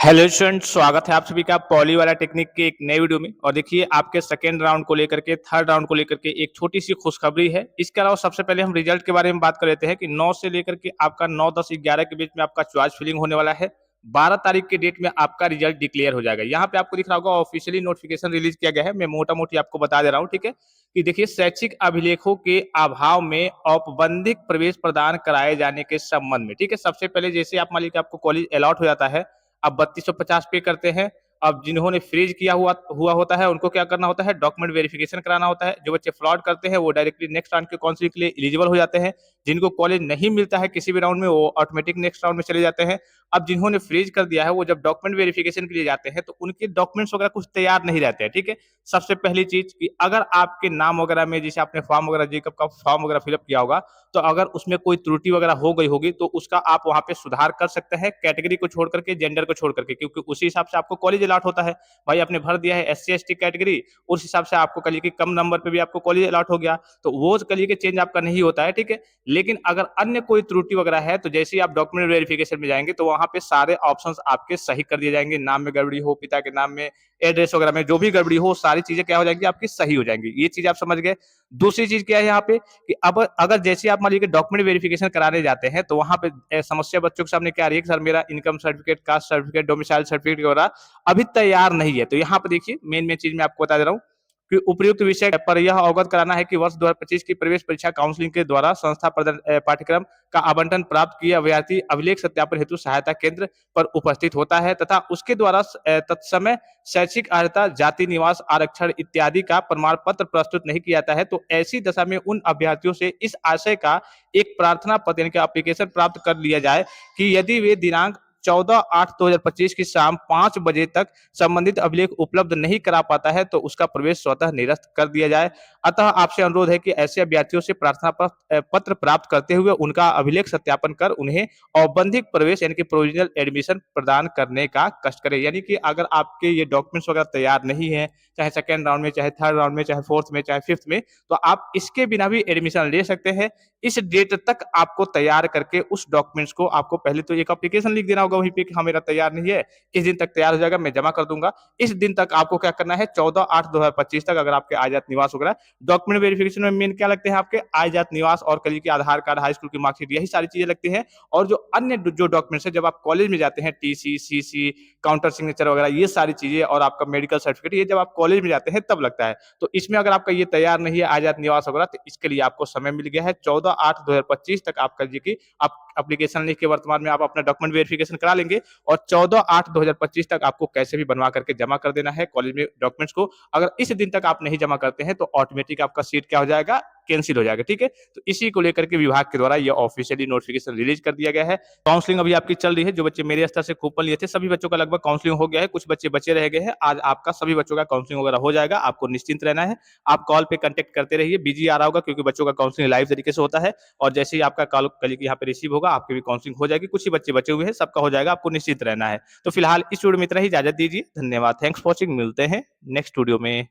Hello students, स्वागत है आप सभी का पॉली वाला टेक्निक के एक नए वीडियो में। और देखिए आपके सेकेंड राउंड को लेकर के थर्ड राउंड को लेकर के एक छोटी सी खुशखबरी है। इसके अलावा सबसे पहले हम रिजल्ट के बारे में बात कर लेते हैं कि 9 से लेकर के आपका 9, 10, 11 के बीच में आपका चॉइस फिलिंग होने वाला है। 12 तारीख के डेट में आपका रिजल्ट डिक्लेयर हो जाएगा। यहाँ पे आपको दिख रहा होगा ऑफिशियली नोटिफिकेशन रिलीज किया गया है। मैं मोटा मोटी आपको बता दे रहा हूँ, ठीक है। कि देखिए शैक्षिक अभिलेखों के अभाव में औपबंधिक प्रवेश प्रदान कराए जाने के संबंध में, ठीक है। सबसे पहले जैसे आप मान लीजिए आपको कॉलेज अलॉट हो जाता है, अब 3250 पे करते हैं। अब जिन्होंने फ्रीज किया हुआ होता है उनको क्या करना होता है, डॉक्यूमेंट वेरिफिकेशन कराना होता है। जो बच्चे फ्रॉड करते हैं वो डायरेक्टली नेक्स्ट राउंड के काउंसलिंग के लिए एलिजिबल हो जाते हैं। जिनको कॉलेज नहीं मिलता है किसी भी राउंड में, वो ऑटोमेटिक नेक्स्ट राउंड में चले जाते हैं। अब जिन्होंने फ्रीज कर दिया है वो जब डॉक्यूमेंट वेरिफिकेशन के लिए जाते हैं तो उनके डॉक्यूमेंट्स वगैरह कुछ तैयार नहीं रहते हैं, ठीक है। सबसे पहली चीज कि अगर आपके नाम वगैरह में, जैसे आपने फॉर्म वगैरह जेकब का फॉर्म वगैरह फिलअप किया होगा, तो अगर उसमें कोई त्रुटि वगैरह हो गई होगी तो उसका आप वहां पे सुधार कर सकते हैं, कैटेगरी को छोड़ करके, जेंडर को छोड़ करके, क्योंकि उसी हिसाब से आपको कॉलेज अलॉट होता है। भाई आपने भर दिया है SC ST कैटेगरी, उस हिसाब से आपको कल के कम नंबर पे भी आपको कॉलेज अलॉट हो गया, तो वो कल के चेंज आपका नहीं होता है, ठीक है। लेकिन अगर अन्य कोई त्रुटि वगैरह है तो जैसे ही आप डॉक्यूमेंट वेरिफिकेशन में जाएंगे तो वहां पे सारे ऑप्शंस आपके सही कर दिए जाएंगे। नाम में गड़बड़ी हो, पिता के नाम में, एड्रेस वगैरह में जो भी गड़बड़ी हो, सारी चीजें क्या हो जाएंगी, आपकी सही हो जाएंगी। ये चीज आप समझ गए। दूसरी चीज क्या है यहाँ पे कि अब अगर जैसे आप मान लीजिए डॉक्यूमेंट वेरिफिकेशन कराने जाते हैं तो वहां पे समस्या बच्चों के सामने क्या आ रही है कि सर मेरा income certificate, caste certificate, domicile certificate वगैरह अभी तैयार नहीं है। तो यहाँ पे देखिए मेन चीज मैं आपको बता दे रहा हूँ कि उपयुक्त विषय पर यह अवगत कराना है कि वर्ष 2025 की प्रवेश परीक्षा काउंसलिंग के द्वारा संस्था पाठ्यक्रम का आवंटन प्राप्त किया अभ्यर्थी अभिलेख सत्यापन हेतु सहायता केंद्र पर उपस्थित होता है तथा उसके द्वारा तत्समय शैक्षिक अर्हता, जाति, निवास, आरक्षण इत्यादि का प्रमाण पत्र प्रस्तुत नहीं किया जाता है तो ऐसी दशा में उन अभ्यर्थियों से इस आशय का एक प्रार्थना पत्र यानी कि एप्लीकेशन प्राप्त कर लिया जाए कि यदि वे दिनांक 14/8/2025 की शाम 5 बजे तक संबंधित अभिलेख उपलब्ध नहीं करा पाता है तो उसका प्रवेश स्वतः निरस्त कर दिया जाए। अतः आपसे अनुरोध है कि ऐसे अभ्यर्थियों से प्रार्थना पत्र प्राप्त करते हुए उनका अभिलेख सत्यापन कर उन्हें औपबंधिक प्रवेश यानी कि प्रोविजनल एडमिशन प्रदान करने का कष्ट करें। यानी कि अगर आपके ये डॉक्यूमेंट्स वगैरह तैयार नहीं है, चाहे सेकेंड राउंड में, चाहे थर्ड राउंड में, चाहे फोर्थ में, चाहे फिफ्थ में, तो आप इसके बिना भी एडमिशन ले सकते हैं। इस डेट तक आपको तैयार करके उस डॉक्यूमेंट्स को आपको पहले तो एक एप्लीकेशन लिख देना होगा वहीं पे कि हाँ मेरा तैयार नहीं है, इस दिन तक तैयार हो जाएगा, मैं जमा कर दूंगा। इस दिन तक आपको क्या करना है, 14/8/2025 तक, अगर आपके आय जात निवास वगैरह डॉक्यूमेंट वेरिफिकेशन में मेन क्या लगते हैं, आपके आय जात निवास और कल की आधार कार्ड, हाई स्कूल की मार्कशीट, यही सारी चीजें लगती हैं। और जो अन्य जो डॉक्यूमेंट्स है जब आप कॉलेज में जाते हैं, TC, CC, काउंटर सिग्नेचर वगैरह, ये सारी चीजें, और आपका मेडिकल सर्टिफिकेट, ये जब आप कॉलेज में जाते हैं तब लगता है। तो इसमें अगर आपका ये तैयार नहीं है आय जात निवास वगैरह, तो इसके लिए आपको समय मिल गया है 14/8/2025 तक। आप कर लीजिए कि आप एप्लीकेशन लिख के वर्तमान में आप अपना डॉक्यूमेंट वेरिफिकेशन करा लेंगे और 14/8/2025 तक आपको कैसे भी बनवा करके जमा कर देना है कॉलेज में डॉक्यूमेंट्स को। अगर इस दिन तक आप नहीं जमा करते हैं तो ऑटोमेटिक आपका सीट क्या हो जाएगा, कैंसिल हो जाएगा, ठीक है। तो इसी को लेकर के विभाग के द्वारा यह ऑफिशियली नोटिफिकेशन रिलीज कर दिया गया है। काउंसलिंग अभी आपकी चल रही है। जो बच्चे मेरे स्तर से कूपन लिए थे सभी बच्चों का लगभग काउंसलिंग हो गया है, कुछ बच्चे बचे रह गए हैं। आज आपका सभी बच्चों का काउंसलिंग वगैरह हो जाएगा, आपको निश्चिंत रहना है। आप कॉल पे कांटेक्ट करते रहिए, बिजी आ रहा होगा क्योंकि बच्चों का काउंसलिंग लाइव तरीके से होता है। और जैसे ही आपका कॉल कल यहाँ पे रिसीव होगा आपकी भी काउंसलिंग हो जाएगी। कुछ ही बच्चे बचे हुए हैं, सबका हो जाएगा, आपको निश्चित रहना है। तो फिलहाल इस वीडियो में इतना ही, इजाजत दीजिए। धन्यवाद, थैंक्स फॉर वॉचिंग। मिलते हैं नेक्स्ट वीडियो में।